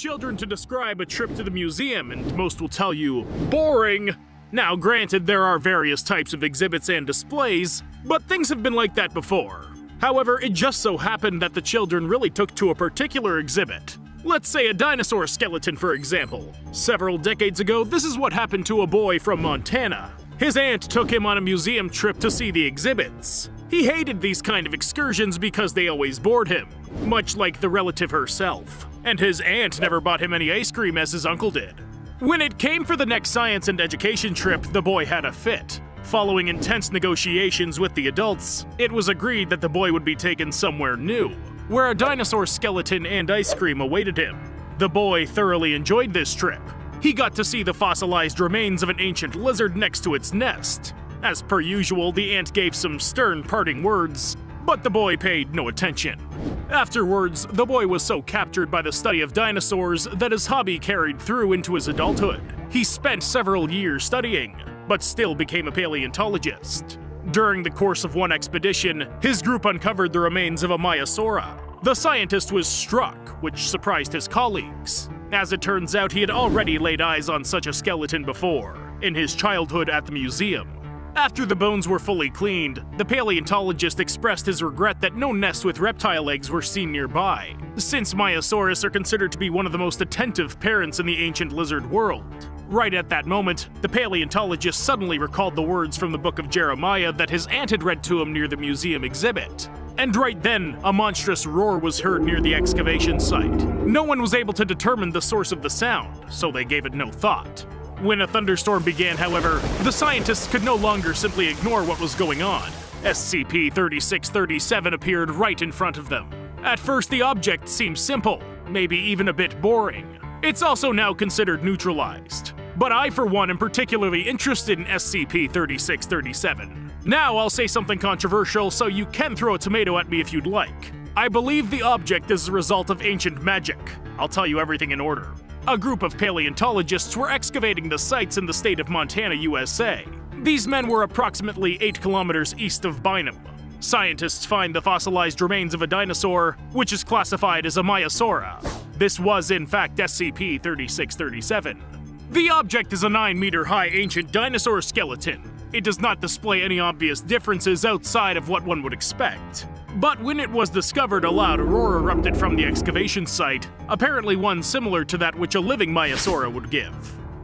children to describe a trip to the museum, and most will tell you, boring. Now, granted, there are various types of exhibits and displays, but things have been like that before. However, it just so happened that the children really took to a particular exhibit. Let's say a dinosaur skeleton, for example. Several decades ago, this is what happened to a boy from Montana. His aunt took him on a museum trip to see the exhibits. He hated these kind of excursions because they always bored him, much like the relative herself. And his aunt never bought him any ice cream as his uncle did. When it came for the next science and education trip, the boy had a fit. Following intense negotiations with the adults, it was agreed that the boy would be taken somewhere new, where a dinosaur skeleton and ice cream awaited him. The boy thoroughly enjoyed this trip. He got to see the fossilized remains of an ancient lizard next to its nest. As per usual, the aunt gave some stern parting words, but the boy paid no attention. Afterwards, the boy was so captured by the study of dinosaurs that his hobby carried through into his adulthood. He spent several years studying, but still became a paleontologist. During the course of one expedition, his group uncovered the remains of a Maiasaura. The scientist was struck, which surprised his colleagues. As it turns out, he had already laid eyes on such a skeleton before, in his childhood at the museum. After the bones were fully cleaned, the paleontologist expressed his regret that no nests with reptile eggs were seen nearby, since Maiasaurus are considered to be one of the most attentive parents in the ancient lizard world. Right at that moment, the paleontologist suddenly recalled the words from the book of Jeremiah that his aunt had read to him near the museum exhibit. And right then, a monstrous roar was heard near the excavation site. No one was able to determine the source of the sound, so they gave it no thought. When a thunderstorm began, however, the scientists could no longer simply ignore what was going on. SCP-3637 appeared right in front of them. At first, the object seemed simple, maybe even a bit boring. It's also now considered neutralized. But I, for one, am particularly interested in SCP-3637. Now I'll say something controversial, so you can throw a tomato at me if you'd like. I believe the object is the result of ancient magic. I'll tell you everything in order. A group of paleontologists were excavating the sites in the state of Montana, USA. These men were approximately 8 kilometers east of Bynum. Scientists find the fossilized remains of a dinosaur, which is classified as a Maiasaura. This was, in fact, SCP-3637. The object is a 9-meter-high ancient dinosaur skeleton. It does not display any obvious differences outside of what one would expect. But when it was discovered, a loud roar erupted from the excavation site, apparently one similar to that which a living Maiasaura would give.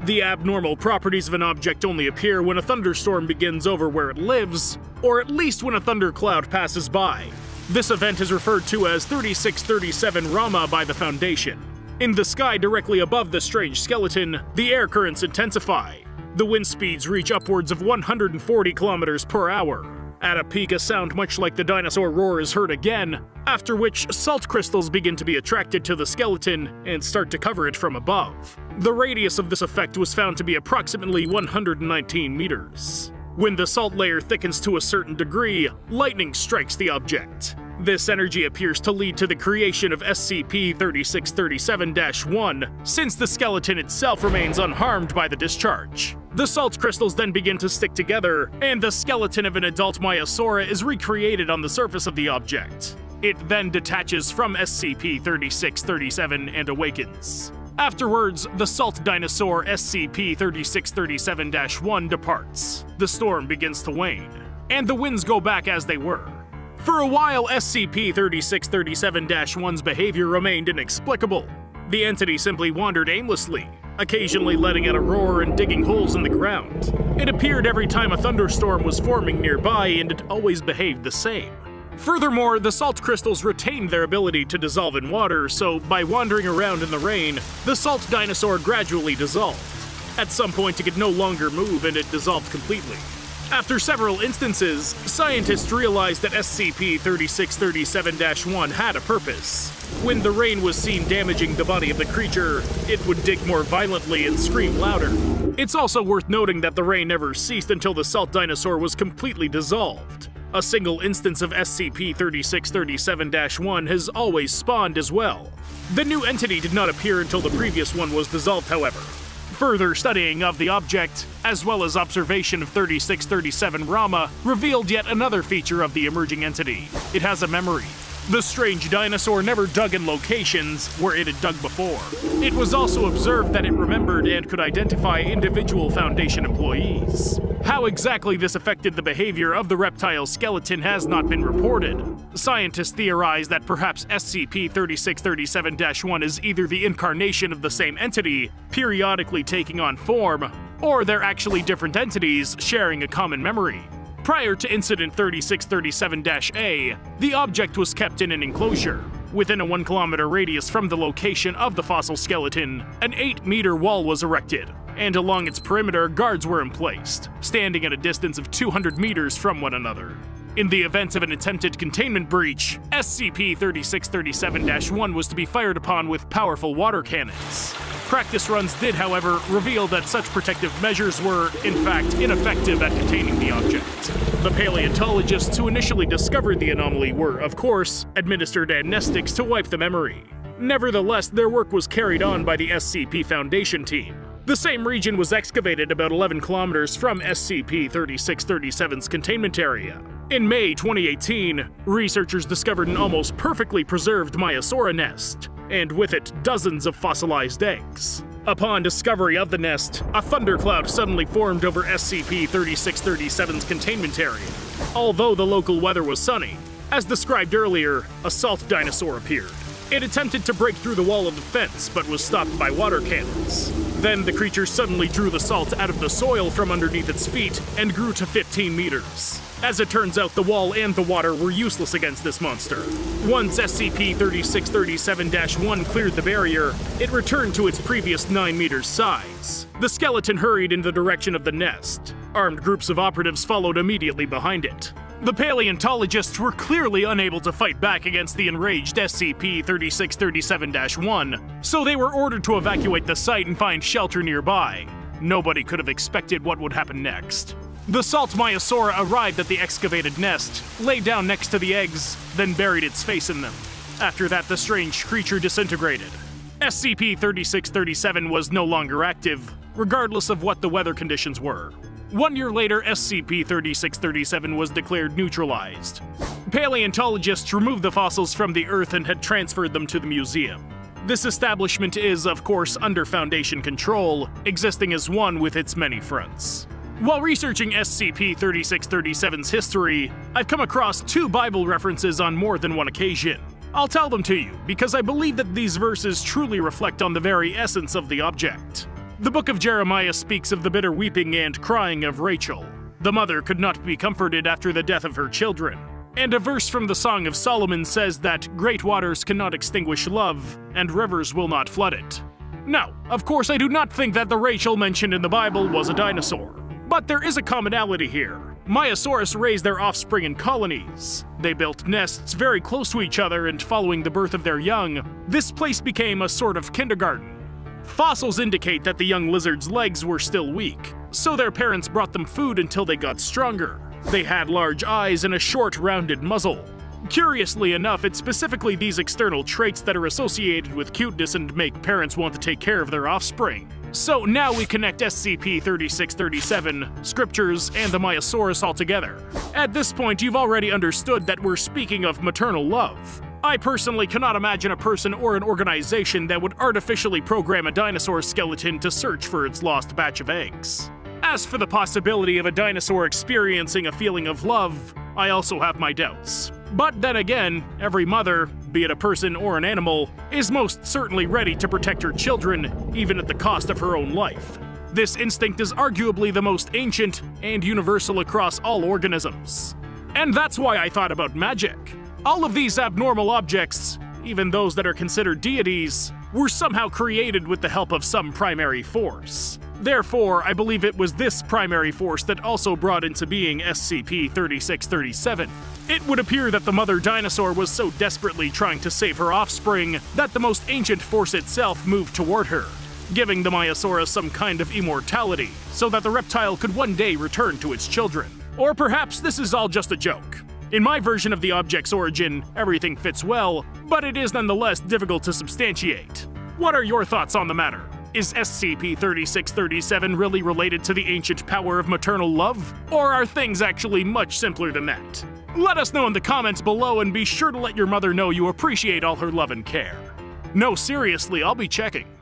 The abnormal properties of an object only appear when a thunderstorm begins over where it lives, or at least when a thundercloud passes by. This event is referred to as 3637 Rama by the Foundation. In the sky directly above the strange skeleton, the air currents intensify. The wind speeds reach upwards of 140 kilometers per hour. At a peak, a sound much like the dinosaur roar is heard again, after which salt crystals begin to be attracted to the skeleton and start to cover it from above. The radius of this effect was found to be approximately 119 meters. When the salt layer thickens to a certain degree, lightning strikes the object. This energy appears to lead to the creation of SCP-3637-1, since the skeleton itself remains unharmed by the discharge. The salt crystals then begin to stick together, and the skeleton of an adult Maiasaura is recreated on the surface of the object. It then detaches from SCP-3637 and awakens. Afterwards, the salt dinosaur SCP-3637-1 departs. The storm begins to wane, and the winds go back as they were. For a while, SCP-3637-1's behavior remained inexplicable. The entity simply wandered aimlessly, occasionally letting out a roar and digging holes in the ground. It appeared every time a thunderstorm was forming nearby, and it always behaved the same. Furthermore, the salt crystals retained their ability to dissolve in water, so by wandering around in the rain, the salt dinosaur gradually dissolved. At some point, it could no longer move, and it dissolved completely. After several instances, scientists realized that SCP-3637-1 had a purpose. When the rain was seen damaging the body of the creature, it would dig more violently and scream louder. It's also worth noting that the rain never ceased until the salt dinosaur was completely dissolved. A single instance of SCP-3637-1 has always spawned as well. The new entity did not appear until the previous one was dissolved, however. Further studying of the object, as well as observation of 3637 Rama, revealed yet another feature of the emerging entity. It has a memory. The strange dinosaur never dug in locations where it had dug before. It was also observed that it remembered and could identify individual Foundation employees. How exactly this affected the behavior of the reptile skeleton has not been reported. Scientists theorize that perhaps SCP-3637-1 is either the incarnation of the same entity, periodically taking on form, or they're actually different entities sharing a common memory. Prior to Incident 3637-A, the object was kept in an enclosure. Within a 1 kilometer radius from the location of the fossil skeleton, an 8-meter wall was erected, and along its perimeter, guards were emplaced, standing at a distance of 200 meters from one another. In the event of an attempted containment breach, SCP-3637-1 was to be fired upon with powerful water cannons. Practice runs did, however, reveal that such protective measures were, in fact, ineffective at containing the object. The paleontologists who initially discovered the anomaly were, of course, administered amnestics to wipe the memory. Nevertheless, their work was carried on by the SCP Foundation team. The same region was excavated about 11 kilometers from SCP-3637's containment area. In May 2018, researchers discovered an almost perfectly preserved Maiasaura nest, and with it, dozens of fossilized eggs. Upon discovery of the nest, a thundercloud suddenly formed over SCP-3637's containment area. Although the local weather was sunny, as described earlier, a salt dinosaur appeared. It attempted to break through the wall of the fence, but was stopped by water cannons. Then the creature suddenly drew the salt out of the soil from underneath its feet and grew to 15 meters. As it turns out, the wall and the water were useless against this monster. Once SCP-3637-1 cleared the barrier, it returned to its previous 9 meters size. The skeleton hurried in the direction of the nest. Armed groups of operatives followed immediately behind it. The paleontologists were clearly unable to fight back against the enraged SCP-3637-1, so they were ordered to evacuate the site and find shelter nearby. Nobody could have expected what would happen next. The salt Maiasaura arrived at the excavated nest, lay down next to the eggs, then buried its face in them. After that, the strange creature disintegrated. SCP-3637 was no longer active, regardless of what the weather conditions were. 1 year later, SCP-3637 was declared neutralized. Paleontologists removed the fossils from the Earth and had transferred them to the museum. This establishment is, of course, under Foundation control, existing as one with its many fronts. While researching SCP-3637's history, I've come across 2 Bible references on more than one occasion. I'll tell them to you, because I believe that these verses truly reflect on the very essence of the object. The book of Jeremiah speaks of the bitter weeping and crying of Rachel. The mother could not be comforted after the death of her children. And a verse from the Song of Solomon says that great waters cannot extinguish love, and rivers will not flood it. Now, of course, I do not think that the Rachel mentioned in the Bible was a dinosaur. But there is a commonality here. Maiasaurus raised their offspring in colonies. They built nests very close to each other, and following the birth of their young, this place became a sort of kindergarten. Fossils indicate that the young lizards' legs were still weak, so their parents brought them food until they got stronger. They had large eyes and a short, rounded muzzle. Curiously enough, it's specifically these external traits that are associated with cuteness and make parents want to take care of their offspring. So now we connect SCP-3637, scriptures, and the Maiasaurus all together. At this point, you've already understood that we're speaking of maternal love. I personally cannot imagine a person or an organization that would artificially program a dinosaur skeleton to search for its lost batch of eggs. As for the possibility of a dinosaur experiencing a feeling of love, I also have my doubts. But then again, every mother, be it a person or an animal, is most certainly ready to protect her children, even at the cost of her own life. This instinct is arguably the most ancient and universal across all organisms. And that's why I thought about magic. All of these abnormal objects, even those that are considered deities, were somehow created with the help of some primary force. Therefore, I believe it was this primary force that also brought into being SCP-3637. It would appear that the mother dinosaur was so desperately trying to save her offspring that the most ancient force itself moved toward her, giving the Maiasaurus some kind of immortality, so that the reptile could one day return to its children. Or perhaps this is all just a joke. In my version of the object's origin, everything fits well, but it is nonetheless difficult to substantiate. What are your thoughts on the matter? Is SCP-3637 really related to the ancient power of maternal love? Or are things actually much simpler than that? Let us know in the comments below and be sure to let your mother know you appreciate all her love and care. No, seriously, I'll be checking.